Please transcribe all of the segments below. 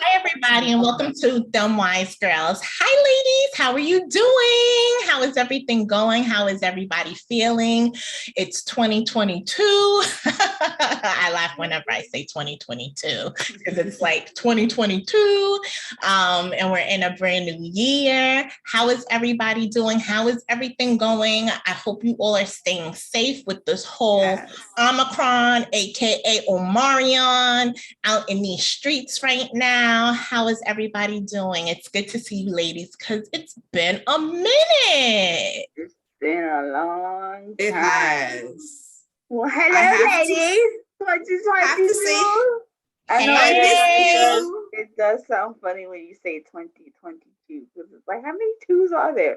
Hi, everybody, and welcome to Dem Wise Girls. Hi, ladies. How are you doing? How is everything going? How is everybody feeling? It's 2022. I laugh whenever I say 2022 because it's like 2022, and we're in a brand new year. How is everybody doing? How is everything going? I hope you all are staying safe with this whole Omicron, aka Omarion, out in these streets right now. How is everybody doing? It's good to see you ladies because it's been a minute. It's been a long time. It has. Well, hello, ladies. What is have to say, I know Hey. it does sound funny when you say 2022 because it's like, how many twos are there?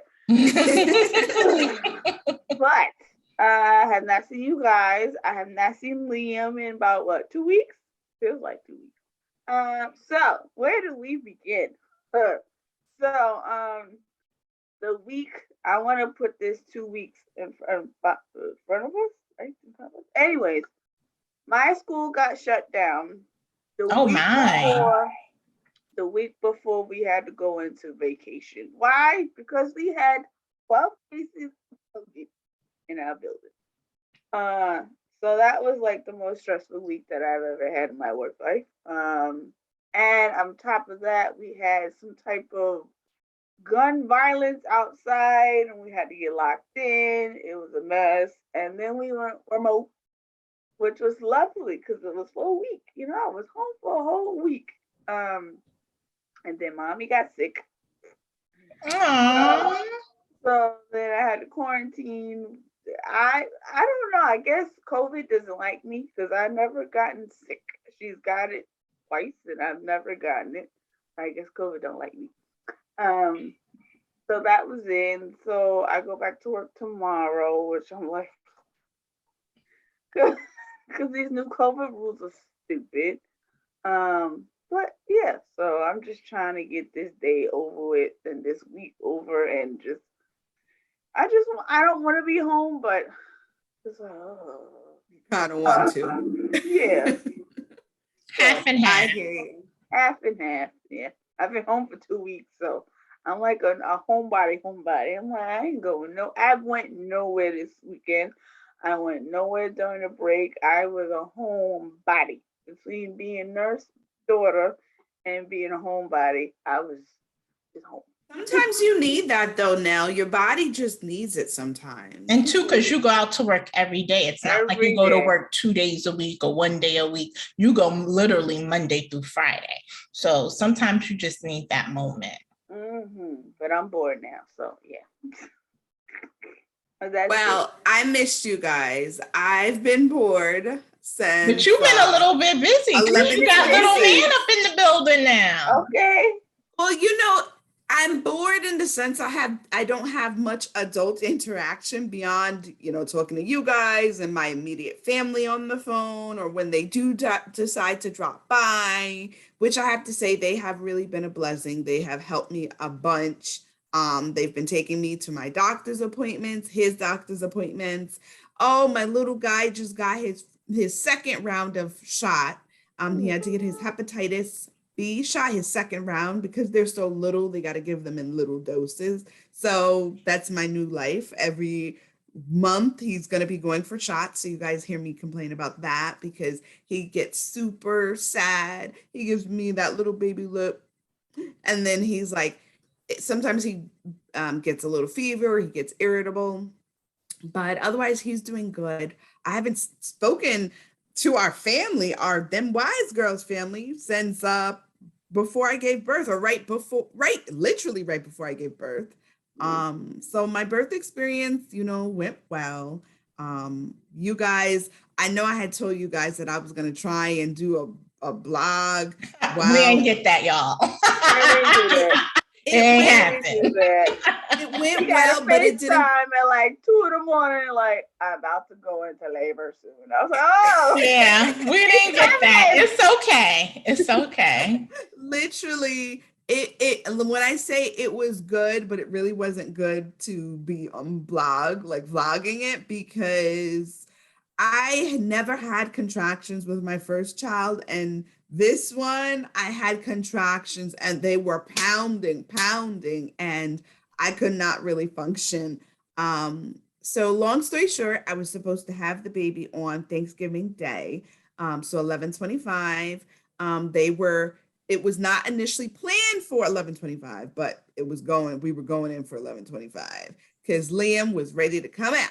But I have not seen you guys. I have not seen Liam in about 2 weeks? Feels like 2 weeks. So where do we begin? The week, I want to put this 2 weeks in front of us, right? Anyways, my school got shut down the week before we had to go into vacation. Why? Because we had 12 cases of COVID in our building. So that was like the most stressful week that I've ever had in my work life. And on top of that, we had some type of gun violence outside and we had to get locked in. It was a mess. And then we went remote, which was lovely because it was for a week. I was home for a whole week. And then mommy got sick. So then I had to quarantine. I don't know. I guess COVID doesn't like me because I've never gotten sick. She's got it twice and I've never gotten it. I guess COVID don't like me. So that was in. So I go back to work tomorrow, which I'm like, because these new COVID rules are stupid. But yeah, so I'm just trying to get this day over with and this week over and I don't want to be home, but just I don't want to. Yeah. Half and half. I hear you. Half and half. Yeah. I've been home for 2 weeks, so I'm like a homebody. I'm like, I ain't going I went nowhere this weekend. I went nowhere during the break. I was a homebody. Between being nurse daughter and being a homebody, I was just home. Sometimes you need that though, Nell. Your body just needs it sometimes. And two, because you go out to work every day. It's not like you go to work 2 days a week or 1 day a week. You go literally Monday through Friday. So sometimes you just need that moment. But I'm bored now, so yeah. Well, I missed you guys. I've been bored since. But you've been a little bit busy. You got little man up in the building now. Okay. Well, I'm bored in the sense I don't have much adult interaction beyond, talking to you guys and my immediate family on the phone, or when they do decide to drop by, which I have to say they have really been a blessing. They have helped me a bunch. They've been taking me to my doctor's appointments, his doctor's appointments. Oh, my little guy just got his second round of shot. He had to get his hepatitis B shot, his second round, because they're so little, they got to give them in little doses. So that's my new life. Every month he's going to be going for shots. So you guys hear me complain about that because he gets super sad. He gives me that little baby lip. And then he's like, sometimes he gets a little fever, he gets irritable, but otherwise he's doing good. I haven't spoken to our family, our Dem Wise Girls family, since before I gave birth, or literally right before I gave birth. So my birth experience, went well. You guys, I know I had told you guys that I was going to try and do a blog. Wow. We didn't get that, y'all. It went well, but it didn't. Time at like 2 a.m, like I'm about to go into labor soon. I was like, oh yeah, we didn't get that. It's okay. Literally, it when I say it was good, but it really wasn't good to be on vlogging it, because I had never had contractions with my first child, and This one, I had contractions and they were pounding, and I could not really function. So long story short, I was supposed to have the baby on Thanksgiving Day. So 11:25. It was not initially planned for 11:25, but we were going in for 11:25 because Liam was ready to come out.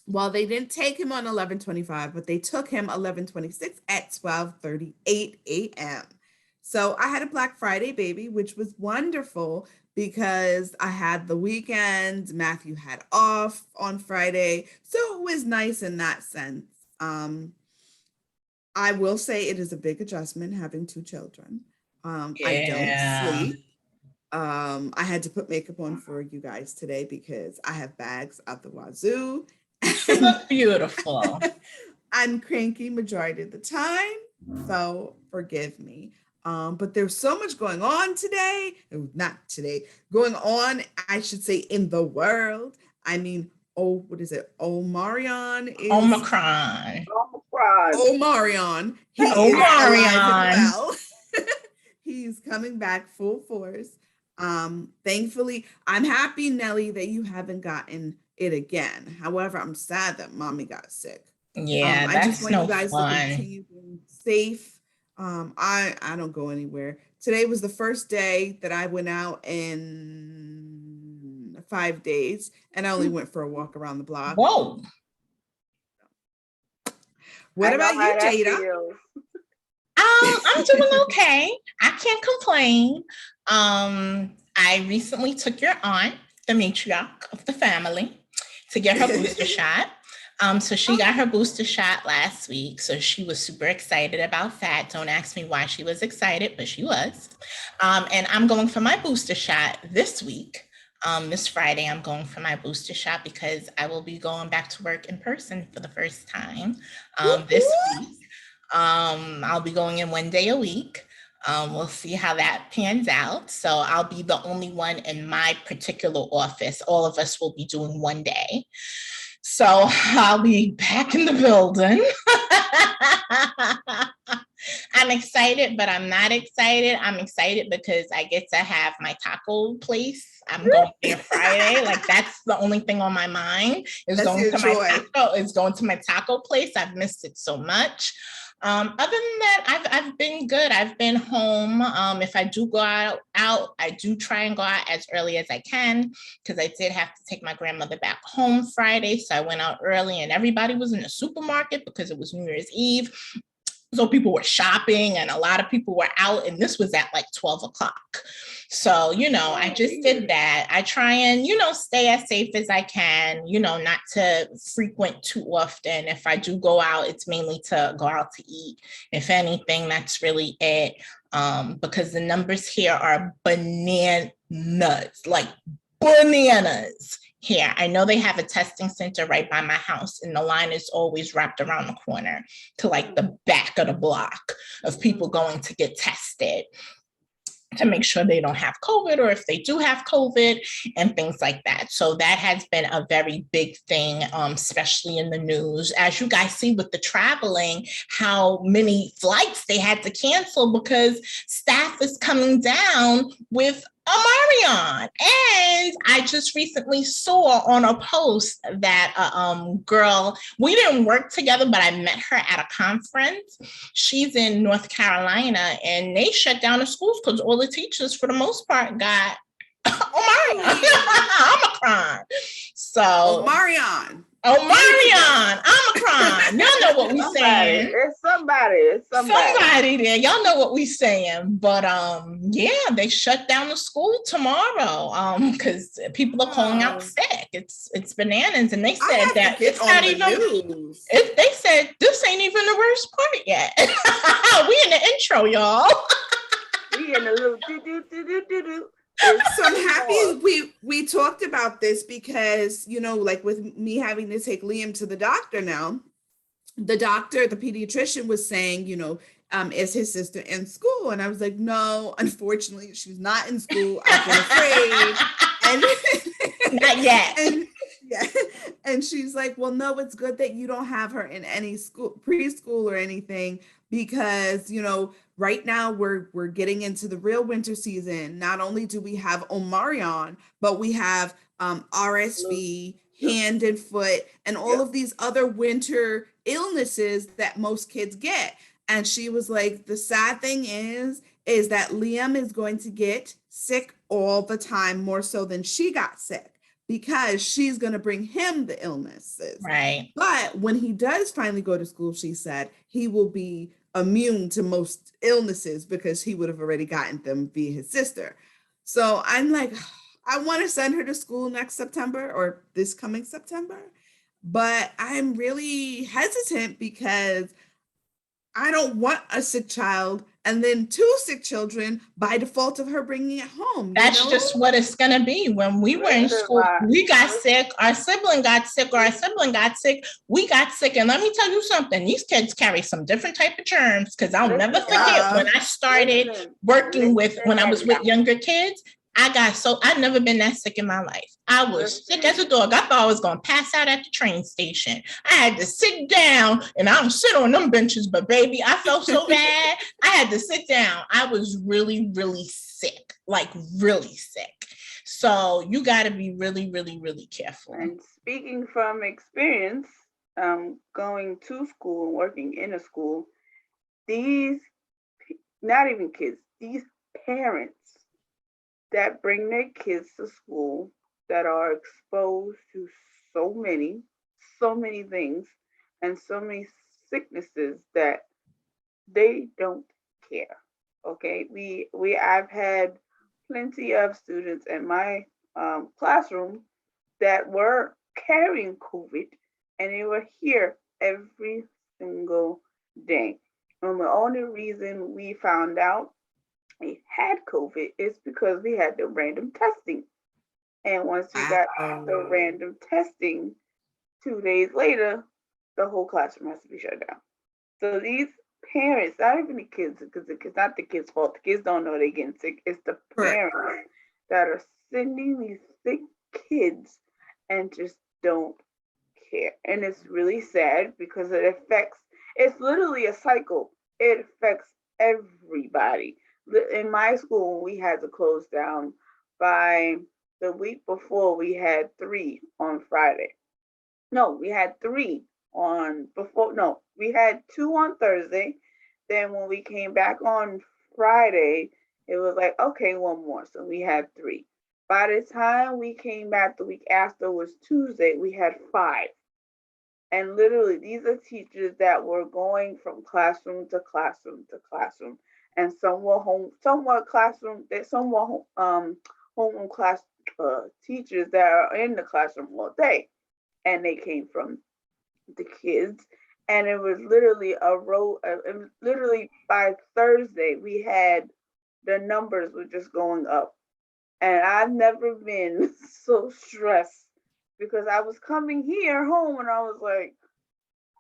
Well, they didn't take him on 11:25, but they took him 11:26 at 12:38 a.m. So I had a Black Friday baby, which was wonderful because I had the weekend. Matthew had off on Friday, so it was nice in that sense. I will say it is a big adjustment having two children. I don't sleep. I had to put makeup on for you guys today because I have bags out the wazoo. You look beautiful. I'm cranky majority of the time, so forgive me. But there's so much going on today. Not today. Going on, I should say, in the world. I mean, what is it? Omarion is Omicron. Omarion. He is Omarion. well. He's coming back full force. Thankfully, I'm happy, Nelly, that you haven't gotten it again. However, I'm sad that mommy got sick. Yeah, I just want you guys to continue being safe. I don't go anywhere. Today was the first day that I went out in 5 days, and I only went for a walk around the block. Whoa. What about you, Jada? I'm doing okay. I can't complain. I recently took your aunt, the matriarch of the family, to get her booster shot. So she got her booster shot last week. So she was super excited about that. Don't ask me why she was excited, but she was. And I'm going for my booster shot this week. This Friday, I'm going for my booster shot because I will be going back to work in person for the first time this week. I'll be going in 1 day a week. We'll see how that pans out. So I'll be the only one in my particular office. All of us will be doing 1 day. So I'll be back in the building. I'm excited, but I'm not excited. I'm excited because I get to have my taco place. I'm going there Friday. Like that's the only thing on my mind is going to my taco place. I've missed it so much. Other than that, I've been good. I've been home. If I do go out, I do try and go out as early as I can because I did have to take my grandmother back home Friday. So I went out early and everybody was in the supermarket because it was New Year's Eve. So people were shopping and a lot of people were out and this was at like 12 o'clock. So, I just did that. I try and, stay as safe as I can, not to frequent too often. If I do go out, it's mainly to go out to eat. If anything, that's really it. Because the numbers here are bananas, like bananas. Here, I know they have a testing center right by my house and the line is always wrapped around the corner to like the back of the block of people going to get tested to make sure they don't have COVID or if they do have COVID and things like that. So that has been a very big thing, especially in the news. As you guys see with the traveling, how many flights they had to cancel because staff is coming down with Omarion. And I just recently saw on a post that a girl, we didn't work together, but I met her at a conference. She's in North Carolina and they shut down the schools because all the teachers for the most part got Omicron. So Omarion, Omicron. Y'all know what we saying. It's somebody there. Y'all know what we saying. But they shut down the school tomorrow because people are calling out sick. It's bananas, and they said that it's not even news. They said this ain't even the worst part yet. We in the intro, y'all. We in a little do. So I'm happy we talked about this because, like with me having to take Liam to the doctor now, the pediatrician was saying, is his sister in school? And I was like, no, unfortunately, she's not in school. I've been afraid. And not yet. And she's like, well, no, it's good that you don't have her in any school, preschool or anything, because, you know, right now we're getting into the real winter season. Not only do we have Omarion, but we have RSV, hand and foot, and all of these other winter illnesses that most kids get. And she was like, the sad thing is that Liam is going to get sick all the time, more so than she got sick, because she's going to bring him the illnesses. Right. But when he does finally go to school, she said he will be immune to most illnesses because he would have already gotten them via his sister. So I'm like, I want to send her to school next September or this coming September, but I'm really hesitant because I don't want a sick child and then 2 sick children by default of her bringing it home. That's just what it's going to be. When we were in school, we got sick, our sibling got sick, or our sibling got sick, we got sick. And let me tell you something, these kids carry some different type of germs, because I'll never forget when I started working with, when I was with younger kids, I'd never been that sick in my life. I was sick as a dog. I thought I was going to pass out at the train station. I had to sit down, and I don't sit on them benches, but baby, I felt so bad. I had to sit down. I was really, really sick, like really sick. So you got to be really, really, really careful. And speaking from experience, going to school and working in a school, these, not even kids, these parents that bring their kids to school that are exposed to so many things and so many sicknesses that they don't care. Okay, I've had plenty of students in my classroom that were carrying COVID, and they were here every single day. And the only reason we found out they had COVID is because we had the random testing. And once we got the random testing, 2 days later, the whole classroom has to be shut down. So these parents, not even the kids, because it's not the kids' fault. The kids don't know they're getting sick. It's the parents that are sending these sick kids and just don't care. And it's really sad because it's literally a cycle. It affects everybody. In my school, we had to close down. By the week before, we had 3 on Friday. No, we had 3 we had 2 on Thursday. Then when we came back on Friday, it was like, okay, 1 more. So we had 3. By the time we came back the week after was Tuesday, we had 5. And literally, these are teachers that were going from classroom to classroom to classroom. And some were home, some were classroom, some were home class teachers that are in the classroom all day. And they came from the kids. And it was literally literally by Thursday, we had, the numbers were just going up. And I've never been so stressed because I was coming here home and I was like,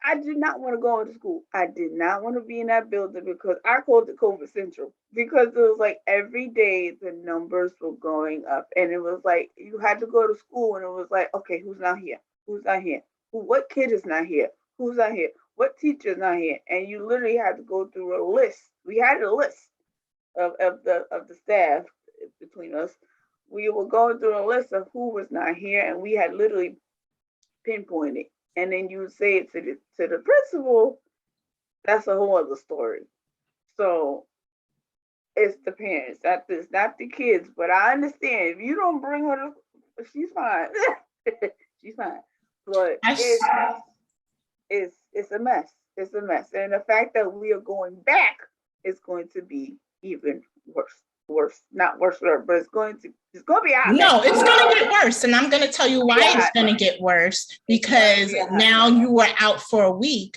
I did not want to go into school. I did not want to be in that building because I called it COVID Central, because it was like every day the numbers were going up, and it was like you had to go to school and it was like, okay, who's not here? Who's not here? What kid is not here? Who's not here? What teacher is not here? And you literally had to go through a list. We had a list of the staff between us. We were going through a list of who was not here, and we had literally pinpointed. And then you would say it to the principal, that's a whole other story. So it's the parents, it's not the kids. But I understand if you don't bring her to, she's fine. She's fine. But it's a mess. It's a mess. And the fact that we are going back is going to be even worse. Not worse, but it's going to be out. No, it's going to get worse. And I'm going to tell you why it's going to get worse, because now you were out for a week.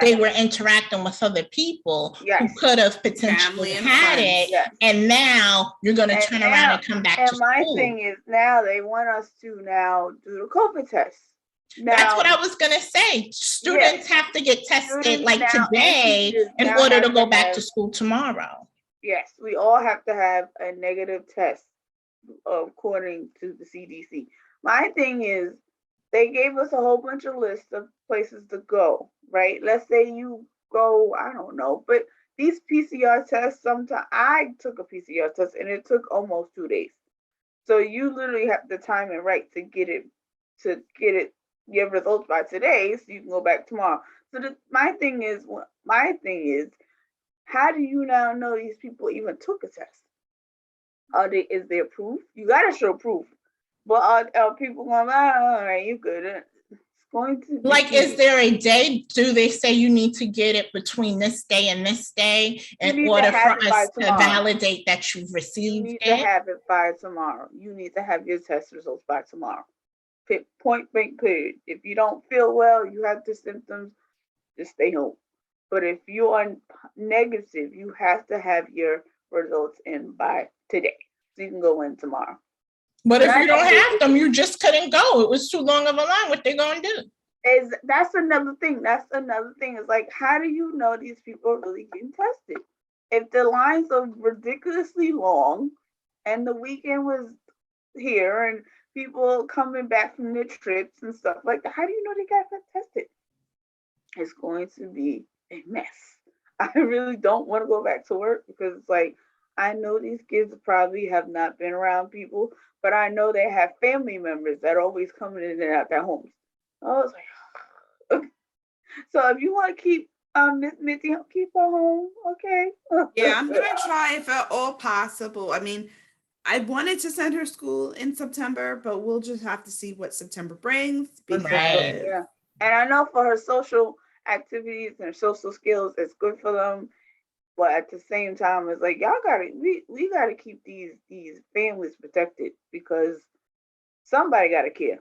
They were interacting with other people who could have potentially had it. And now you're going to turn around and come back to school. And my thing is, now they want us to now do the COVID test. Now, that's what I was going to say. Students have to get tested like today in order to go back to school tomorrow. Yes, we all have to have a negative test according to the CDC. My thing is, they gave us a whole bunch of lists of places to go, right? Let's say you go, I don't know, but these PCR tests, sometimes I took a PCR test and it took almost 2 days. So you literally have the time and right to get it your results by today, so you can go back tomorrow. So my thing is, how do you now know these people even took a test? Is there proof? You gotta show proof. But are people going, all right, you good? It's going to be like, is there a day? Do they say you need to get it between this day and this day in order for us to validate that you've received it? You need to have it by tomorrow. You need to have your test results by tomorrow. Point blank period. If you don't feel well, you have the symptoms, just stay home. But if you are negative, you have to have your results in by today, so you can go in tomorrow. But if you don't have them, you just couldn't go. It was too long of a line. What they gonna do? That's another thing. Is like, how do you know these people are really getting tested? If the lines are ridiculously long, and the weekend was here, and people coming back from their trips and stuff like that, how do you know they got tested? It's going to be a mess. I really don't want to go back to work because it's like, I know these kids probably have not been around people, but I know they have family members that are always coming in and out their homes. I was like, okay. So if you want to keep Miss Mitzi, keep her home, okay? Yeah, I'm gonna try if at all possible. I mean, I wanted to send her school in September, but we'll just have to see what September brings. Right. Yeah. And I know for her social activities and her social skills, it's good for them. But at the same time, it's like, we gotta keep these families protected, because somebody gotta care.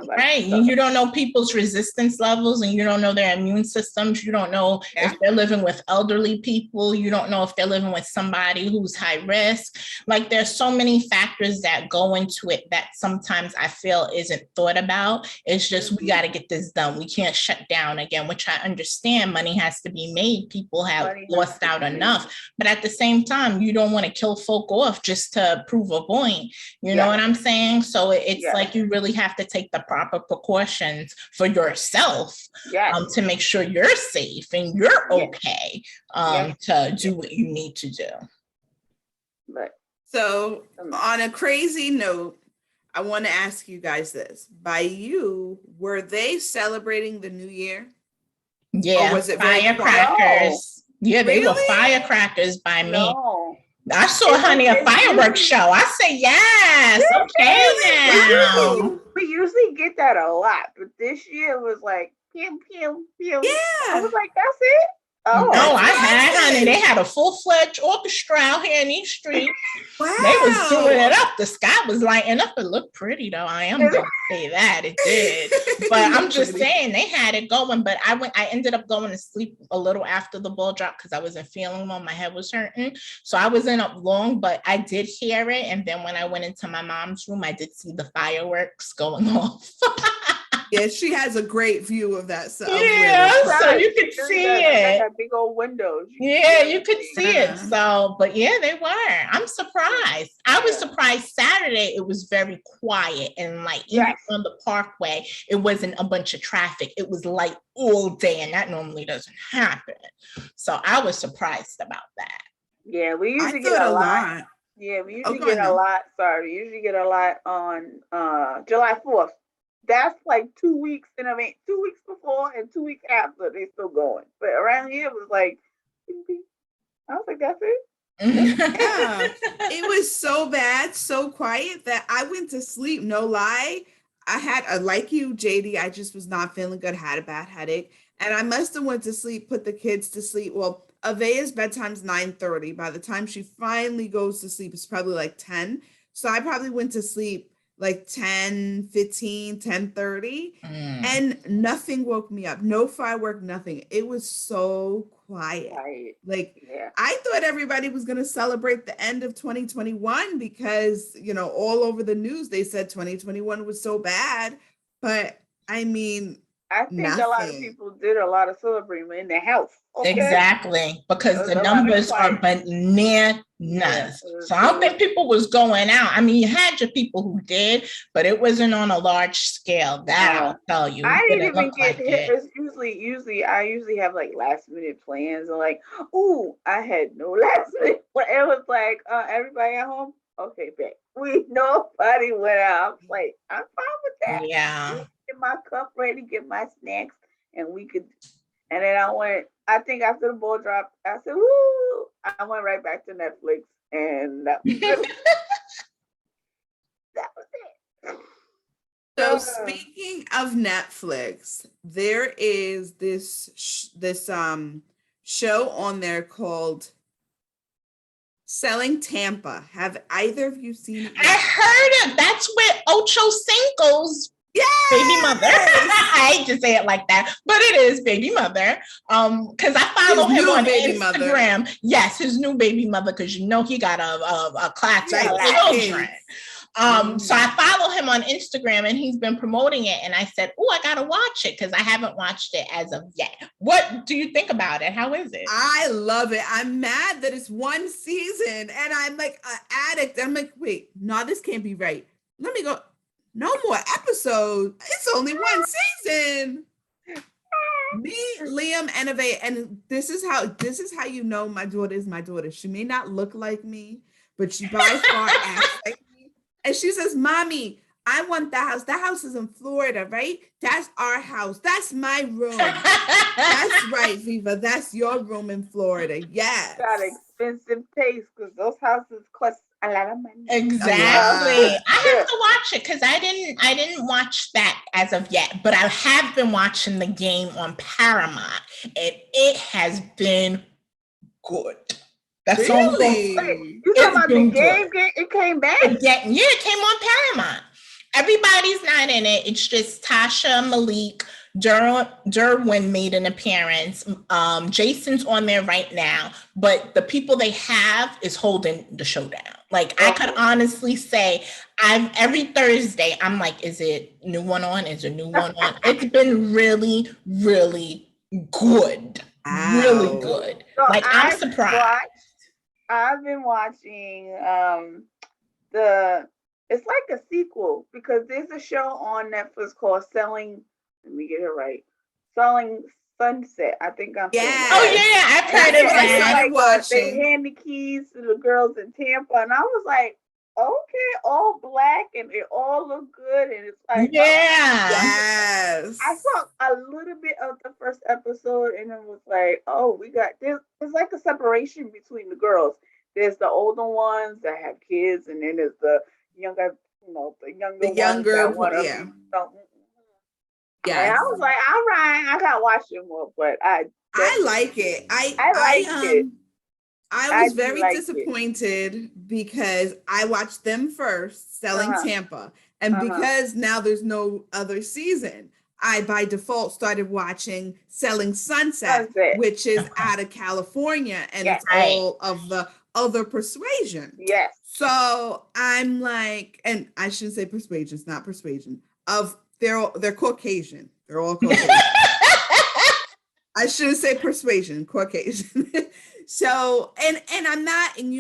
Right. You don't know people's resistance levels, and you don't know their immune systems. You don't know if they're living with elderly people. You don't know if they're living with somebody who's high risk. Like, there's so many factors that go into it that sometimes I feel isn't thought about. It's just, we got to get this done. We can't shut down again, which I understand. Money has to be made. People have lost out enough. But at the same time, you don't want to kill folk off just to prove a point. You know what I'm saying? So it's like, you really have to take the proper precautions for yourself to make sure you're safe and you're okay to do what you need to do. So on a crazy note, I want to ask you guys this. By you, were they celebrating the new year? Yeah, or was it firecrackers? Yeah, they were firecrackers by me. No. I saw Honey a fireworks show. I say yes. Okay now. We usually get that a lot, but this year was like pew pew pew. Yeah. I was like, that's it. Oh, no, I had, honey. They had a full-fledged orchestra out here in East Street. Wow. They was doing it up. The sky was lighting up. It looked pretty, though. I am going to say that. It did. But I'm just saying, they had it going. But I ended up going to sleep a little after the ball dropped because I wasn't feeling well. My head was hurting. So I wasn't up long, but I did hear it. And then when I went into my mom's room, I did see the fireworks going off. Yeah, she has a great view of that. So you could see it. Had big old windows. You could see it. So, but yeah, they were. I'm surprised. I was surprised Saturday it was very quiet and light. Even on the Parkway, it wasn't a bunch of traffic. It was light all day, and that normally doesn't happen. So I was surprised about that. Yeah, we usually get a lot. Yeah, we usually get a lot. We usually get a lot on July 4th. That's like 2 weeks, and 2 weeks before and 2 weeks after, they still going. But around here, it was like, I was like, that's it. It was so bad, so quiet that I went to sleep. No lie. I had like you, JD, I just was not feeling good, had a bad headache. And I must have went to sleep, put the kids to sleep. Well, Avea's bedtime's 9:30. By the time she finally goes to sleep, it's probably like 10. So I probably went to sleep like 10:15, 10:30, and nothing woke me up. No firework, nothing. It was so quiet. I thought everybody was going to celebrate the end of 2021 because, all over the news, they said 2021 was so bad. But I mean, I think a lot of Nothing. people did a lot of celebrating in their house. Okay. Exactly, because There was the a lot of numbers are quiet. bananas. Yeah. So I don't think people was going out. I mean, you had your people who did, but it wasn't on a large scale. That I'll tell you. I It didn't didn't even look get like hit. it. It's usually I usually have like last minute plans and like, ooh, I had no last minute. But it was like, everybody at home. Okay, bet. Nobody went out. I was like, I'm fine with that. Yeah. Get my cup ready, get my snacks, and we could. And then I went. I think after the ball dropped, I said, "Woo!" I went right back to Netflix, and that was it. That was it. So speaking of Netflix, there is this show on there called Selling Tampa. Have either of you seen it yet? I heard it. That's with Ocho Cinco's baby mother. I hate to say it like that, but it is baby mother. Because I follow him on Instagram. Mother. Yes, his new baby mother, because you know he got a class of children. So I follow him on Instagram and he's been promoting it. And I said, oh, I got to watch it because I haven't watched it as of yet. What do you think about it? How is it? I love it. I'm mad that it's one season and I'm like an addict. I'm like, wait, no, this can't be right. Let me go. No more episodes. It's only one season. Me, Liam, Innovate, and this is how you know my daughter is my daughter. She may not look like me, but she by far acts like me. And she says, Mommy, I want that house. That house is in Florida, right? That's our house. That's my room. That's right, Viva. That's your room in Florida. Yes. Got expensive taste because those houses cost a lot of money. Exactly. I have to watch it because I didn't watch that as of yet, but I have been watching the game on Paramount, and it has been good. That's really? You talking about the game? It came back? It came on Paramount. Everybody's not in it. It's just Tasha, Malik, Derwin made an appearance. Jason's on there right now, but the people they have is holding the show down. Like I could honestly say, every Thursday I'm like, is it new one on? Is a new one on? It's been really, really good. Wow. Really good. So like I'm surprised. I've been watching it's like a sequel because there's a show on Netflix called Selling. Let me get it right. Selling Sunset. I think I'm. Yeah. Oh yeah, I've heard of that. They hand the keys to the girls in Tampa, and I was like, okay, all black and it all look good, and it's like, yes. I saw a little bit of the first episode, and it was like, oh, we got this. There's like a separation between the girls. There's the older ones that have kids, and then there's the younger, the younger ones that yeah. Yeah, and I was like, all right, I gotta watch it more, but I like it. I was very disappointed because I watched them first, Selling Tampa, and because now there's no other season, I by default started watching Selling Sunset. Which is out of California, and it's all of the other persuasion. Yes. So I'm like, and I shouldn't say persuasion, it's not persuasion. They're Caucasian. They're all Caucasian. I shouldn't say persuasion, Caucasian. So, and I'm not, and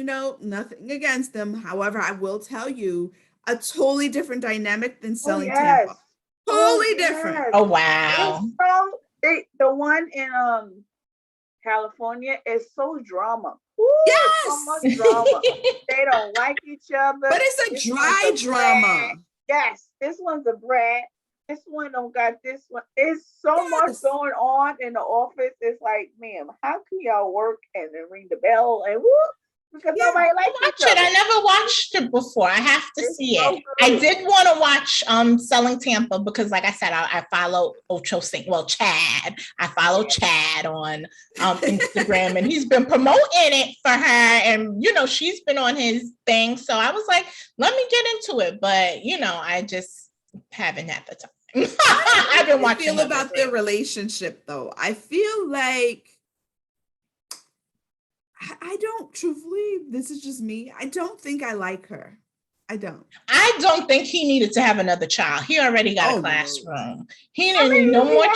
nothing against them. However, I will tell you a totally different dynamic than Selling Tampa. Totally different. Oh, wow. The one in California is so drama. Ooh, yes. So much drama. They don't like each other. But it's a dry drama. Yes. This one's a brat. This one don't got this one. It's so much going on in the office. It's like, ma'am, how can y'all work and then ring the bell and whoop? Because nobody likes each other. I never watched it before. I have to see it. Good. I did want to watch Selling Tampa because, like I said, I follow Ocho Cinco. Well, Chad. I follow Chad on Instagram, and he's been promoting it for her. And she's been on his thing. So I was like, let me get into it. But I just haven't had the time. I've been watching. Feel about their relationship though. I feel like I don't truthfully. This is just me. I don't think I like her. I don't. I don't think he needed to have another child. He already got a classroom. No. He didn't need no more.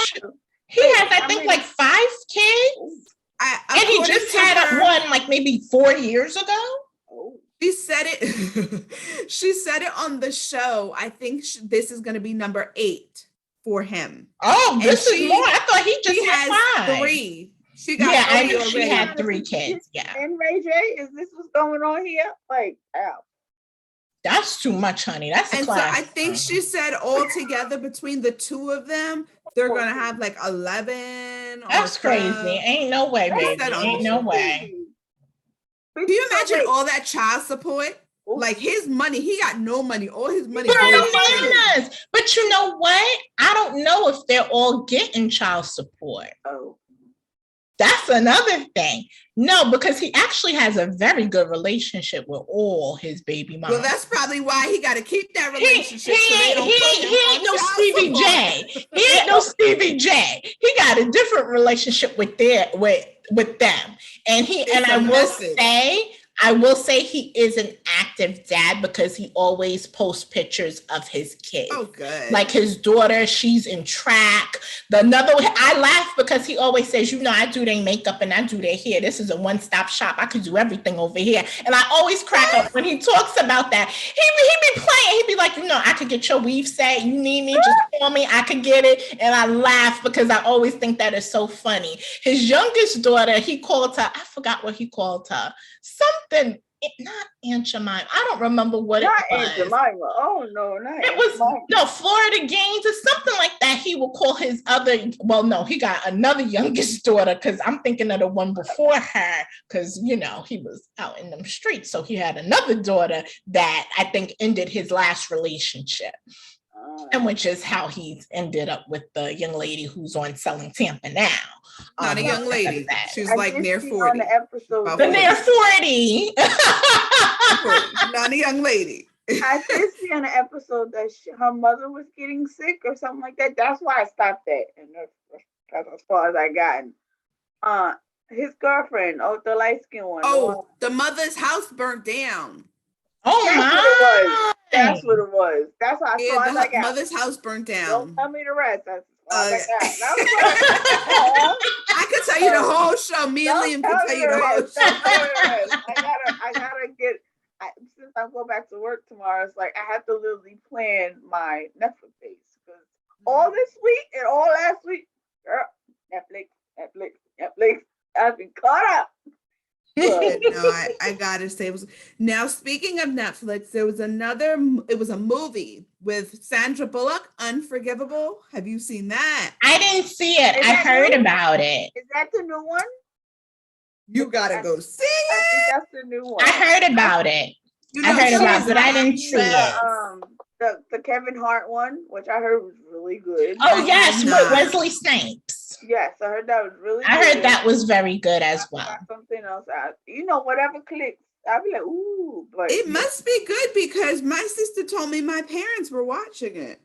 He has, I think, like 5 kids. And he just had one like maybe 4 years ago. She said it. She said it on the show. I think this is going to be number 8 for him. Oh, this is more. I thought he just had 5. 3. She got I knew she had 3 kids. Yeah. And Ray J, is this what's going on here? Like, ow. That's too much, honey. That's a class. So I think she said all together between the 2 of them, they're gonna have like 11. That's crazy. Ain't no way, baby. Ain't no way. Can you imagine all that child support? Like his money, he got no money. All his money. But you know what? I don't know if they're all getting child support. Oh. That's another thing. No, because he actually has a very good relationship with all his baby mamas. Well, that's probably why he got to keip that relationship. He ain't no Stevie J. He ain't no Stevie J. He got a different relationship with them. And I will say he is an active dad because he always posts pictures of his kids. Oh, good. Like his daughter, she's in track. I laugh because he always says, I do their makeup and I do their hair. This is a one-stop shop. I could do everything over here. And I always crack up when he talks about that. He be playing. He be like, I could get your weave set. You need me, just call me. I could get it. And I laugh because I always think that is so funny. His youngest daughter, he called her, I forgot what he called her. Something, not Aunt Jemima. I don't remember what it was. Not Aunt Jemima. Oh, no, not it was, Florida Gaines or something like that. He will call his other, he got another youngest daughter because I'm thinking of the one before her because, he was out in them streets. So he had another daughter that I think ended his last relationship. And which is how he's ended up with the young lady who's on Selling Tampa now. Not a young lady. She's like near 40. On the episode. Near 40. Not a young lady. I did see on the episode that her mother was getting sick or something like that. That's why I stopped that. And that's as far as I gotten. His girlfriend, the light-skinned one. The mother's house burnt down. Oh, my. That's what it was. That's how I saw it. The mother's house burnt down. Don't tell me the rest. That's I could tell you the whole show. Me and Liam could tell you the whole show. I gotta get. Since I go back to work tomorrow, it's like I have to literally plan my Netflix days because all this week and all last week, girl, Netflix. I've been caught up. I gotta say, now speaking of Netflix, there was it was a movie with Sandra Bullock, Unforgivable. Have you seen that? I didn't see it. I heard about it. Is that the new one? You gotta go see it. I think that's the new one. I heard about it. I heard about it, but I didn't see it. The Kevin Hart one, which I heard was really good. Oh, yes, with Wesley Snipes. Yes, I heard that was really good. I heard that was very good as well. Something else out. Whatever clicks. I'll be like, ooh. But it must be good because my sister told me my parents were watching it.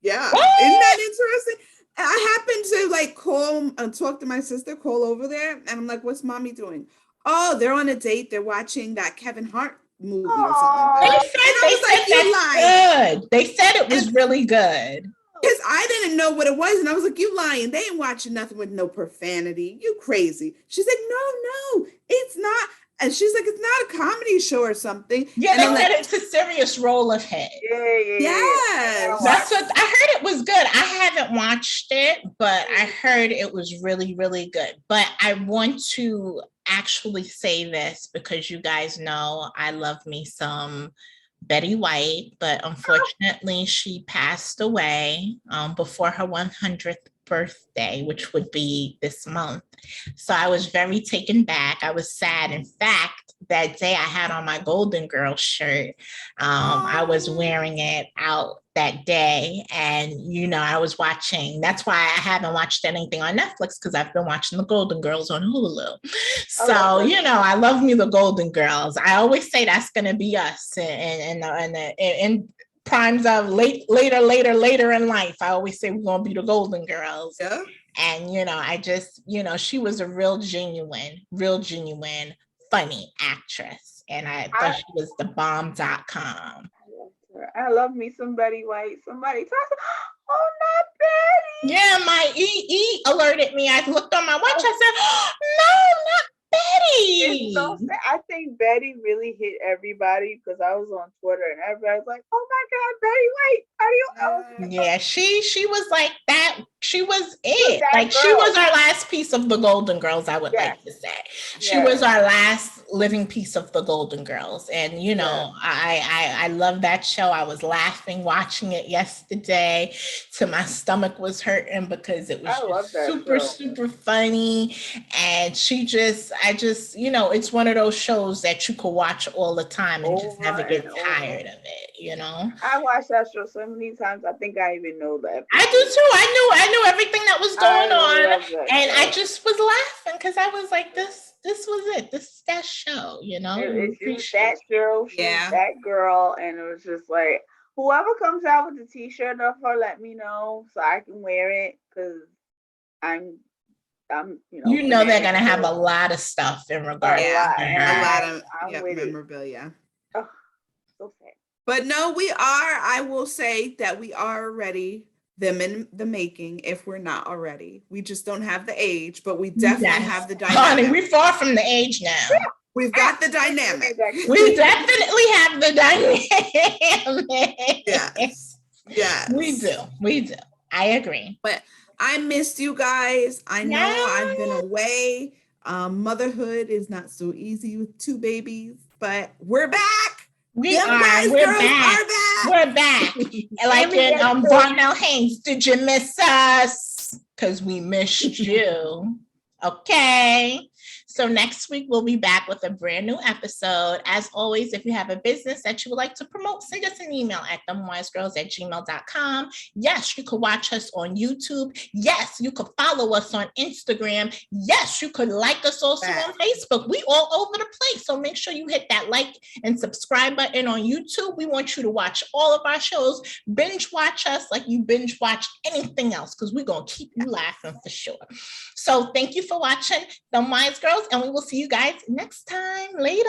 Yeah. What? Isn't that interesting? I happened to call and talk to my sister, call over there, and I'm like, what's mommy doing? Oh, they're on a date. They're watching that Kevin Hart movie or something like that. They said it was really good. Because I didn't know what it was. And I was like, you lying. They ain't watching nothing with no profanity. You crazy. She's like, no, it's not. And she's like, it's not a comedy show or something. Yeah, they said it's a serious role of his. Yeah. Yes. That's what I heard. It was good. I haven't watched it, but I heard it was really, really good. But I want to actually say this because you guys know I love me some Betty White, but unfortunately she passed away before her 100th birthday, which would be this month. So I was very taken back. I was sad. In fact, that day I had on my Golden Girls shirt. I was wearing it out that day. And, I was watching. That's why I haven't watched anything on Netflix because I've been watching the Golden Girls on Hulu. So, I love me the Golden Girls. I always say that's going to be us in primes of later in life. I always say we're going to be the Golden Girls. Yeah. And, I just, she was a real genuine, funny actress. and I thought she was the bomb.com. I love me some Betty White. Somebody talks, oh, not Betty. Yeah, my EE alerted me. I looked on my watch. I said, oh, no, not Betty. It's so sad. I think Betty really hit everybody because I was on Twitter and everybody was like, oh my God, Betty White. How do you Yeah, she was like that. She was it. Like girl. she was our last piece of the Golden Girls, I would like to say. She was our last living piece of the Golden Girls. And you know, I love that show. I was laughing watching it yesterday till my stomach was hurting because it was just super funny. And I just, you know, it's one of those shows that you could watch all the time and just never get tired of it, you know? I watched that show so many times. I think I even know that. I do too. I knew everything that was going on. And I just was laughing because I was like, this was it. This is that show, you know? It's that show. She's that girl. And it was just like, whoever comes out with the t-shirt of her, let me know so I can wear it because I'm you know they're gonna have a lot of stuff in regards to her. A lot of memorabilia. Oh, so sad. But no, I will say that we are already them in the making if we're not already. We just don't have the age, but we definitely have the dynamic. Honey, we're far from the age now. We've got the dynamic. We definitely have the dynamic. Yes. We do. I agree. But I missed you guys. I know I've been away. Motherhood is not so easy with 2 babies, but we're back. We're back. We're back. Like in Varnell Haynes, did you miss us? Because we missed you. Okay. So next week, we'll be back with a brand new episode. As always, if you have a business that you would like to promote, send us an email at demwisegirls@gmail.com. Yes, you could watch us on YouTube. Yes, you could follow us on Instagram. Yes, you could like us also on Facebook. We all over the place. So make sure you hit that like and subscribe button on YouTube. We want you to watch all of our shows. Binge watch us like you binge watch anything else because we're going to keep you laughing for sure. So thank you for watching Dem Wise Girls. And we will see you guys next time. Later.